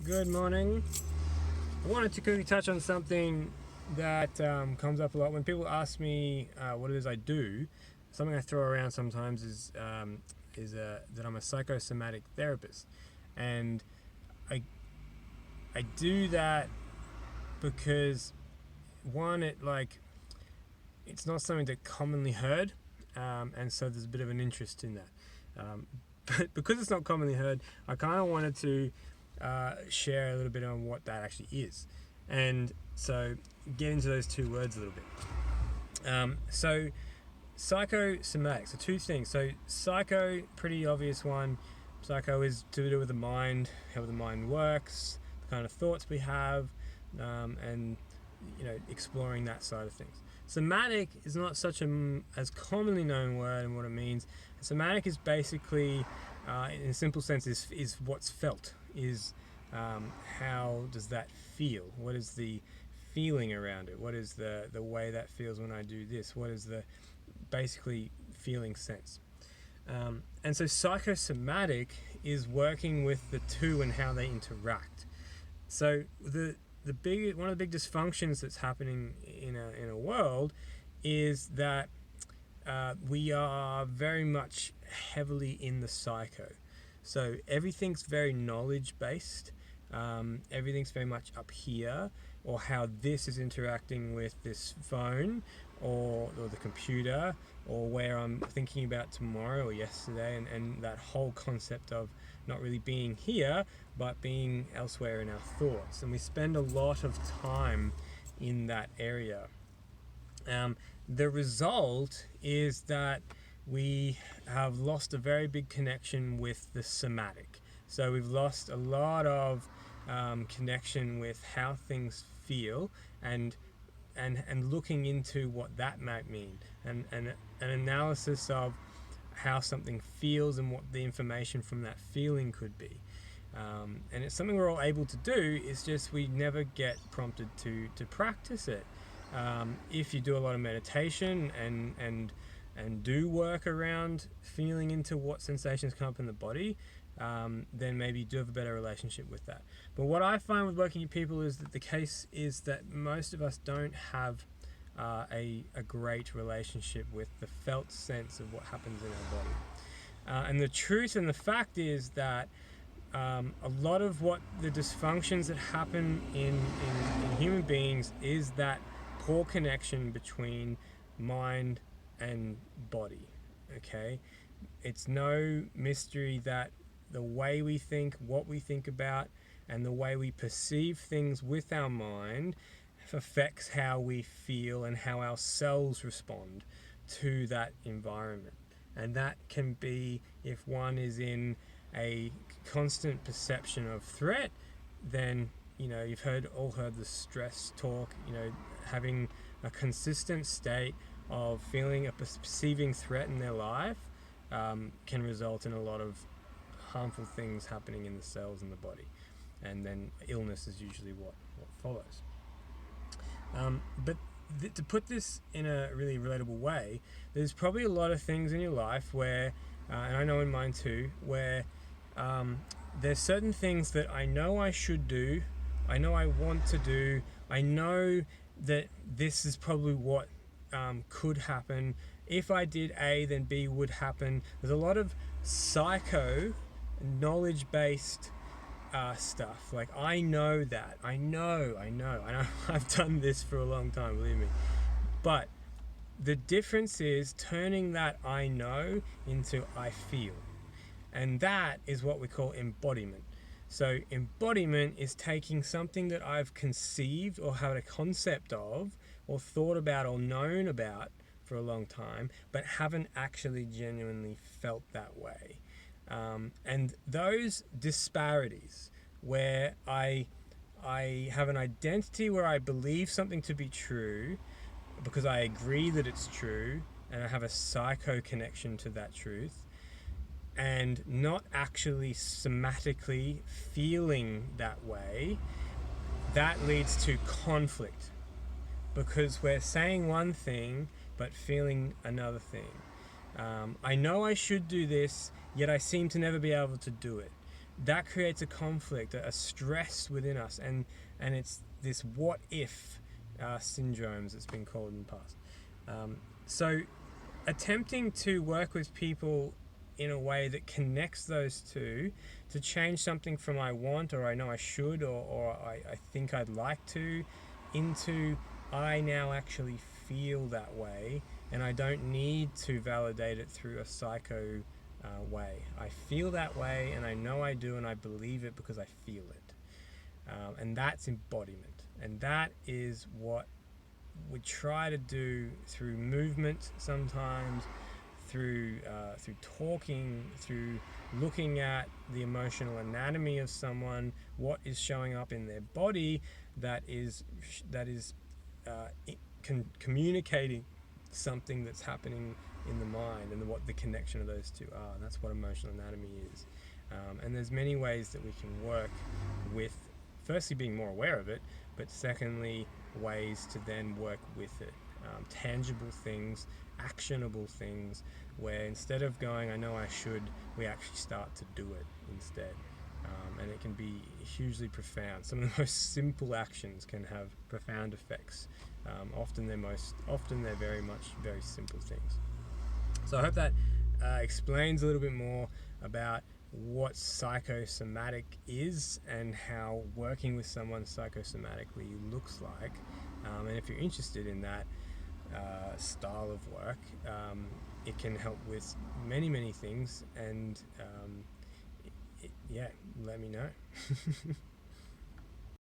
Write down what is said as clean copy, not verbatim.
Good morning. I wanted to quickly touch on something that comes up a lot when people ask me what it is I do. Something I throw around sometimes is that I'm a psychosomatic therapist, and I I do that because one, it's not something that commonly heard, and so there's a bit of an interest in that. But because it's not commonly heard, I kind of wanted to share a little bit on what that actually is, and so get into those two words a little bit. So psychosomatics, so two things. So psycho, pretty obvious one. Psycho is to do with the mind, how the mind works, the kind of thoughts we have, and exploring that side of things. Somatic is not such as commonly known word, and what it means. Somatic is basically, in a simple sense, is what's felt. Is how does that feel? What is the feeling around it? What is the way that feels when I do this? What is the basically feeling sense? And so psychosomatic is working with the two and how they interact. So one of the big dysfunctions that's happening in a world is that we are very much heavily in the psycho. So everything's very knowledge based. Everything's very much up here, or how this is interacting with this phone or the computer, or where I'm thinking about tomorrow or yesterday, and that whole concept of not really being here but being elsewhere in our thoughts. And we spend a lot of time in that area. The result is that we have lost a very big connection with the somatic. So we've lost a lot of connection with how things feel, and looking into what that might mean, and an analysis of how something feels and what the information from that feeling could be. And it's something we're all able to do. It's just we never get prompted to practice it. If you do a lot of meditation and do work around feeling into what sensations come up in the body, then maybe you do have a better relationship with that. But what I find with working with people is that the case is that most of us don't have a great relationship with the felt sense of what happens in our body. And the truth and the fact is that a lot of what the dysfunctions that happen in human beings is that poor connection between mind and body. Okay, it's no mystery that the way we think, what we think about, and the way we perceive things with our mind affects how we feel and how our cells respond to that environment. And that can be, if one is in a constant perception of threat, then you've all heard the stress talk. Having a consistent state of feeling a perceiving threat in their life can result in a lot of harmful things happening in the cells in the body, and then illness is usually what follows. But to put this in a really relatable way, there's probably a lot of things in your life where, and I know in mine too, where there's certain things that I know I should do, I know I want to do, I know that this is probably what could happen. If I did A, then B would happen. There's a lot of psycho knowledge-based stuff. Like, I know that. I know. I've done this for a long time, believe me. But the difference is turning that I know into I feel. And that is what we call embodiment. So embodiment is taking something that I've conceived or had a concept of or thought about or known about for a long time, but haven't actually genuinely felt that way. And those disparities where I have an identity where I believe something to be true because I agree that it's true, and I have a psycho connection to that truth, and not actually somatically feeling that way, that leads to conflict, because we're saying one thing but feeling another thing. I know I should do this, yet I seem to never be able to do it. that creates a conflict, a stress within us, and it's this what if syndromes, it's been called in the past. So attempting to work with people in a way that connects those two to change something from I want, or I know I should, or I think I'd like to, into I now actually feel that way, and I don't need to validate it through a psycho way. I feel that way, and I know I do, and I believe it because I feel it. And that's embodiment. And that is what we try to do through movement sometimes, through talking, through looking at the emotional anatomy of someone, what is showing up in their body that is uh, communicating something that's happening in the mind, and what the connection of those two are. And that's what emotional anatomy is. And there's many ways that we can work with, firstly being more aware of it, but secondly ways to then work with it. Tangible things, actionable things, where instead of going, I know I should, we actually start to do it instead. And it can be hugely profound. Some of the most simple actions can have profound effects. Often they're very simple things. So I hope that explains a little bit more about what psychosomatic is and how working with someone psychosomatically looks like. And if you're interested in that style of work, it can help with many things. And yeah, let me know.